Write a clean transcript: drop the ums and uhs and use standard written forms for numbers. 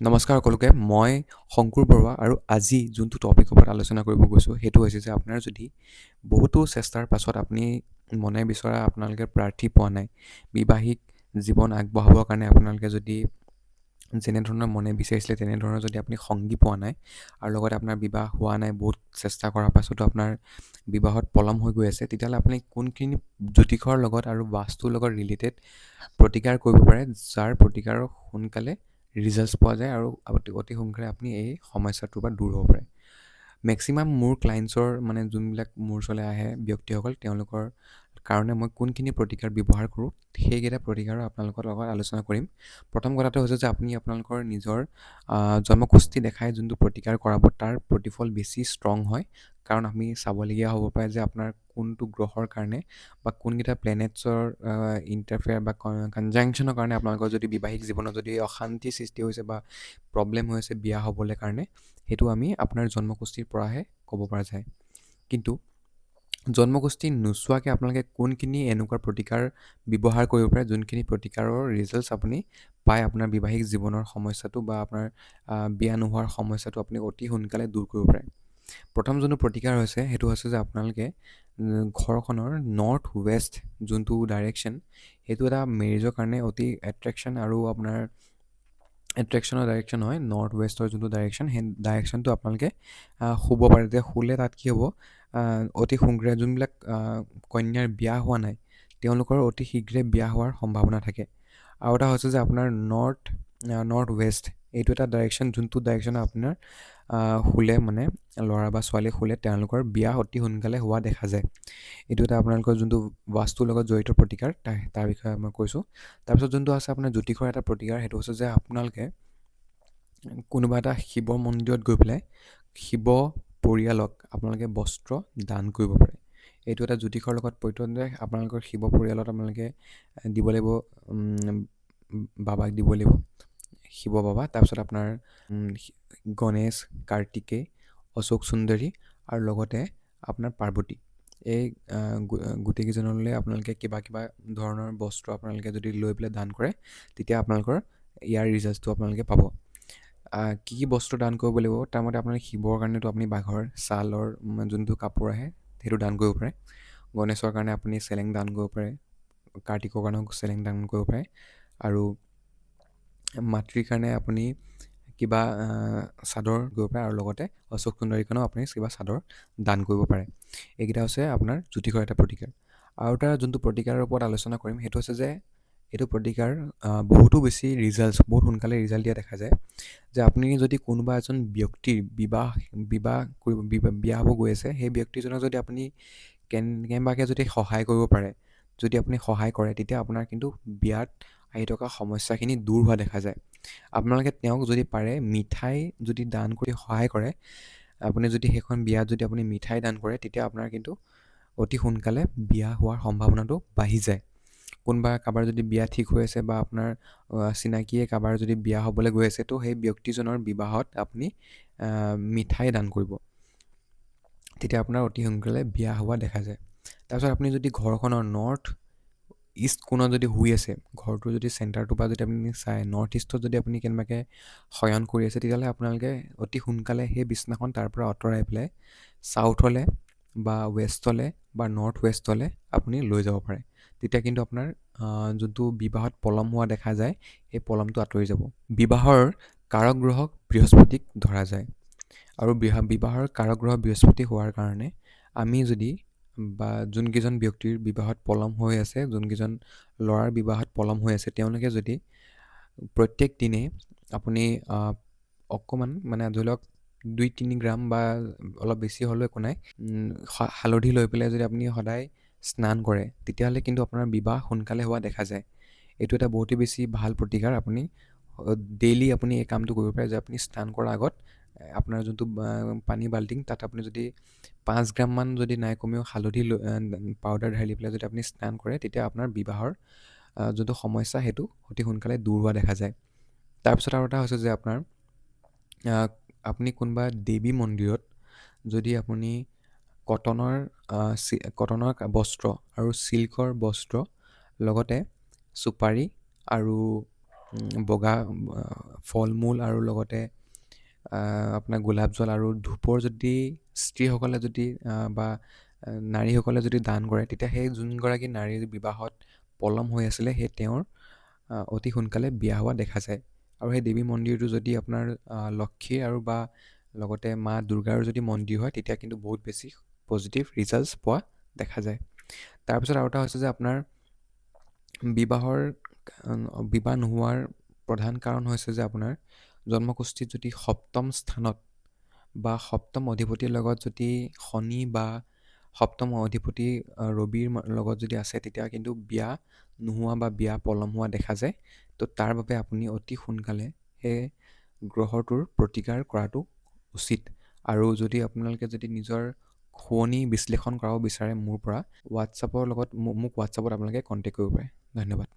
নমস্কাৰ সকলোকে মই শংকুৰ বৰুৱা আৰু আজি যোনটো টপিকৰ ওপৰত আলোচনা কৰিব গৈছোঁ সেইটো হৈছে যে আপোনাৰ যদি বহুতো চেষ্টাৰ পাছত আপুনি মনে বিচৰা আপোনালোকে প্ৰাৰ্থী পোৱা নাই বিবাহিক জীৱন আগবঢ়াবৰ কাৰণে আপোনালোকে যদি যেনেধৰণৰ মনে বিচাৰিছিলে তেনেধৰণৰ যদি আপুনি সংগী পোৱা নাই আৰু লগতে আপোনাৰ বিবাহ হোৱা নাই বহুত চেষ্টা কৰাৰ পাছতো আপোনাৰ বিবাহত পলম হৈ গৈ আছে তেতিয়াহ'লে আপুনি কোনখিনি জ্যোতিষৰ লগত আৰু বাস্তুৰ লগত ৰিলেটেড প্ৰতিকাৰ কৰিব পাৰে যাৰ প্ৰতিকাৰৰ সোনকালে ৰিজাল্টছ পোৱা যায় আৰু অতি সোনকালে আপুনি এই সমস্যাটোৰ পৰা দূৰ হ'ব পাৰে মেক্সিমাম মোৰ ক্লায়েণ্টছৰ মানে যোনবিলাক মোৰ ওচৰলৈ আহে ব্যক্তিসকল তেওঁলোকৰ কাৰণে মই কোনখিনি প্ৰতিকাৰ ব্যৱহাৰ কৰোঁ সেইকেইটা প্ৰতিকাৰৰ আপোনালোকৰ লগত আলোচনা কৰিম প্ৰথম কথাটো হৈছে যে আপুনি আপোনালোকৰ নিজৰ জন্মকুষ্ঠি দেখাই যোনটো প্ৰতিকাৰ কৰাব তাৰ প্ৰতিফল বেছি ষ্ট্ৰং হয় কাৰণ আমি চাবলগীয়া হ'ব পাৰে যে আপোনাৰ কোনটো গ্ৰহৰ কাৰণে বা কোনকেইটা প্লেনেটছৰ ইণ্টাৰফেয়াৰ বা কনজাংশ্যনৰ কাৰণে আপোনালোকৰ যদি বিবাহিক জীৱনত যদি অশান্তি সৃষ্টি হৈছে বা প্ৰব্লেম হৈ আছে বিয়া হ'বলৈ কাৰণে সেইটো আমি আপোনাৰ জন্মকুষ্ঠিৰ পৰাহে ক'ব পৰা যায় কিন্তু জন্মকুষ্ঠি নোচোৱাকৈ আপোনালোকে কোনখিনি এনেকুৱা প্ৰতিকাৰ ব্যৱহাৰ কৰিব পাৰে যোনখিনি প্ৰতিকাৰৰ ৰিজাল্টছ আপুনি পায় আপোনাৰ বিবাহিক জীৱনৰ সমস্যাটো বা আপোনাৰ বিয়া নোহোৱাৰ সমস্যাটো আপুনি অতি সোনকালে দূৰ কৰিব পাৰে প্ৰথম যোনটো প্ৰতিকাৰ হৈছে সেইটো হৈছে যে আপোনালোকে ঘৰখনৰ নৰ্থ ৱেষ্ট যোনটো ডাইৰেকশ্যন সেইটো এটা মেৰিজৰ কাৰণে অতি এট্ৰেকশ্যন আৰু আপোনাৰ এট্ৰেকশ্যনৰ ডাইৰেকশ্যন হয় নৰ্থ ৱেষ্টৰ যোনটো ডাইৰেকশ্যন সেই ডাইৰেকশ্যনটো আপোনালোকে শুব পাৰে যে শুলে তাত কি হ'ব অতি সোনকালে যোনবিলাক কন্যাৰ বিয়া হোৱা নাই তেওঁলোকৰ অতি শীঘ্ৰে বিয়া হোৱাৰ সম্ভাৱনা থাকে আৰু এটা হৈছে যে আপোনাৰ নৰ্থ ৱেষ্ট এইটো এটা ডাইৰেকশ্যন যোনটো ডাইৰেকশ্যনত আপোনাৰ শুলে মানে ল'ৰা বা ছোৱালী শুলে তেওঁলোকৰ বিয়া অতি সোনকালে হোৱা দেখা যায় এইটো এটা আপোনালোকৰ যোনটো বাস্তুৰ লগত জড়িত প্ৰতিকাৰ তাৰ বিষয়ে মই কৈছোঁ তাৰপিছত যোনটো আছে আপোনাৰ জ্যোতিষৰ এটা প্ৰতিকাৰ সেইটো হৈছে যে আপোনালোকে কোনোবা এটা শিৱ মন্দিৰত গৈ পেলাই শিৱ পৰিয়ালক আপোনালোকে বস্ত্ৰ দান কৰিব পাৰে এইটো এটা জ্যোতিষৰ লগত পৈত্ৰ যে আপোনালোকৰ শিৱ পৰিয়ালত আপোনালোকে দিব লাগিব বাবাক দিব লাগিব শিৱ বাবা তাৰপিছত আপোনাৰ গণেশ কাৰ্তিকেয় অশোক সুন্দৰী আৰু লগতে আপোনাৰ পাৰ্বতী এই গোটেইকেইজনলৈ আপোনালোকে কিবা ধৰণৰ বস্ত্ৰ আপোনালোকে যদি লৈ পেলাই দান কৰে তেতিয়া আপোনালোকৰ ইয়াৰ ৰিজাল্টটো আপোনালোকে পাব কি বস্ত্ৰ দান কৰিব লাগিব তাৰ মতে আপোনাৰ শিৱৰ কাৰণেতো আপুনি বাঘৰ ছালৰ যোনটো কাপোৰ আহে সেইটো দান কৰিব পাৰে গণেশৰ কাৰণে আপুনি চেলেং দান কৰিব পাৰে কাৰ্তিকৰ কাৰণেও চেলেং দান কৰিব পাৰে আৰু মাতৃৰ কাৰণে আপুনি কিবা চাদৰ কৰিব পাৰে আৰু লগতে অশোক সুন্দৰীৰ কাৰণেও আপুনি কিবা চাদৰ দান কৰিব পাৰে এইকেইটা হৈছে আপোনাৰ জ্যোতিষৰ এটা প্ৰতিকাৰ আৰু এটা যোনটো প্ৰতিকাৰৰ ওপৰত আলোচনা কৰিম সেইটো হৈছে যে এইটো প্ৰতিকাৰ বহুতো বেছি বহুত সোনকালে ৰিজাল্ট দিয়া দেখা যায় যে আপুনি যদি কোনোবা এজন ব্যক্তিৰ বিয়া হ'ব গৈ আছে সেই ব্যক্তিজনক যদি আপুনি কেনেবাকৈ যদি সহায় কৰিব পাৰে যদি আপুনি সহায় কৰে তেতিয়া আপোনাৰ কিন্তু বিয়াত আহি থকা সমস্যাখিনি দূৰ হোৱা দেখা যায় আপোনালোকে তেওঁক যদি পাৰে মিঠাই যদি দান কৰি সহায় কৰে আপুনি যদি সেইখন বিয়াত যদি আপুনি মিঠাই দান কৰে তেতিয়া আপোনাৰ কিন্তু অতি সোনকালে বিয়া হোৱাৰ সম্ভাৱনাটো বাঢ়ি যায় কোনোবা কাৰোবাৰ যদি বিয়া ঠিক হৈ আছে বা আপোনাৰ চিনাকিয়ে কাৰোবাৰ যদি বিয়া হ'বলৈ গৈ আছে তো সেই ব্যক্তিজনৰ বিবাহত আপুনি মিঠাই দান কৰিব তেতিয়া আপোনাৰ অতি সোনকালে বিয়া হোৱা দেখা যায় তাৰপিছত আপুনি যদি ঘৰখনৰ নৰ্থ ইষ্ট কোণত যদি শুই আছে ঘৰটো যদি চেণ্টাৰটোৰ পৰা যদি আপুনি চায় নৰ্থ ইষ্টত যদি আপুনি কেনেবাকৈ শয়ন কৰি আছে তেতিয়াহ'লে আপোনালোকে অতি সোনকালে সেই বিছনাখন তাৰ পৰা আঁতৰাই পেলাই চাউথলৈ বা ৱেষ্টলৈ বা নৰ্থ ৱেষ্টলৈ আপুনি লৈ যাব পাৰে তেতিয়া কিন্তু আপোনাৰ যোনটো বিবাহত পলম হোৱা দেখা যায় সেই পলমটো আঁতৰি যাব বিবাহৰ কাৰক গ্ৰহক বৃহস্পতিক ধৰা যায় আৰু বিবাহৰ কাৰক গ্ৰহ বৃহস্পতি হোৱাৰ কাৰণে আমি যদি বা যোনকেইজন ব্যক্তিৰ বিবাহত পলম হৈ আছে যোনকেইজন ল'ৰাৰ বিবাহত পলম হৈ আছে তেওঁলোকে যদি প্ৰত্যেক দিনে আপুনি অকণমান মানে ধৰি লওক 2-3 গ্ৰাম বা অলপ বেছি হ'লেও একো নাই হালধি লৈ পেলাই যদি আপুনি সদায় স্নান কৰে তেতিয়াহ'লে কিন্তু আপোনাৰ বিবাহ সোনকালে হোৱা দেখা যায় এইটো এটা বহুতেই বেছি ভাল প্ৰতিকাৰ আপুনি ডেইলি আপুনি এই কামটো কৰিব পাৰে যে আপুনি স্নান কৰাৰ আগত আপোনাৰ যোনটো পানী বাল্টিং তাত আপুনি যদি 5 গ্ৰামমান যদি নাই কমেও হালধি পাউডাৰ ঢালি পেলাই যদি আপুনি স্নান কৰে তেতিয়া আপোনাৰ বিবাহৰ যোনটো সমস্যা সেইটো অতি সোনকালে দূৰ হোৱা দেখা যায় তাৰপিছত আৰু এটা হৈছে যে আপোনাৰ আপুনি কোনোবা দেৱী মন্দিৰত যদি আপুনি কটনৰ বস্ত্ৰ আৰু চিল্কৰ বস্ত্ৰ লগতে চুপাৰী আৰু বগা ফল মূল আৰু লগতে আপোনাৰ গোলাপ জল আৰু ধূপৰ যদি স্ত্ৰীসকলে যদি বা নাৰীসকলে যদি দান কৰে, তেতিয়া সেই যোনগৰাকী নাৰীৰ বিবাহত পলম হৈ আছিলে সেই তেওঁৰ অতি সোনকালে বিয়া হোৱা দেখা যায়। আৰু সেই দেৱী মন্দিৰটো যদি আপোনাৰ লক্ষীৰ আৰু বা লগতে মা দুৰ্গাৰ যদি মন্দিৰ হয়, তেতিয়া কিন্তু বহুত বেছি পজিটিভ ৰিজাল্টছ পোৱা দেখা যায়। তাৰপিছত আৰু এটা হৈছে যে আপোনাৰ বিবাহ নোহোৱাৰ প্ৰধান কাৰণ হৈছে যে আপোনাৰ জন্মকুষ্ঠিত যদি সপ্তম স্থানত বা সপ্তম অধিপতিৰ লগত যদি শনি বা সপ্তম অধিপতি ৰবিৰ লগত যদি আছে, তেতিয়া কিন্তু বিয়া নোহোৱা বা বিয়া পলম হোৱা দেখা যায়। তো তাৰ বাবে আপুনি অতি সোনকালে সেই গ্ৰহটোৰ প্ৰতিকাৰ কৰাটো উচিত। আৰু যদি আপোনালোকে যদি নিজৰ শুৱনি বিশ্লেষণ কৰাব বিচাৰে মোৰ পৰা, হোৱাটছআপৰ লগত মোক হোৱাটছআপত আপোনালোকে কণ্টেক্ট কৰিব পাৰে। ধন্যবাদ।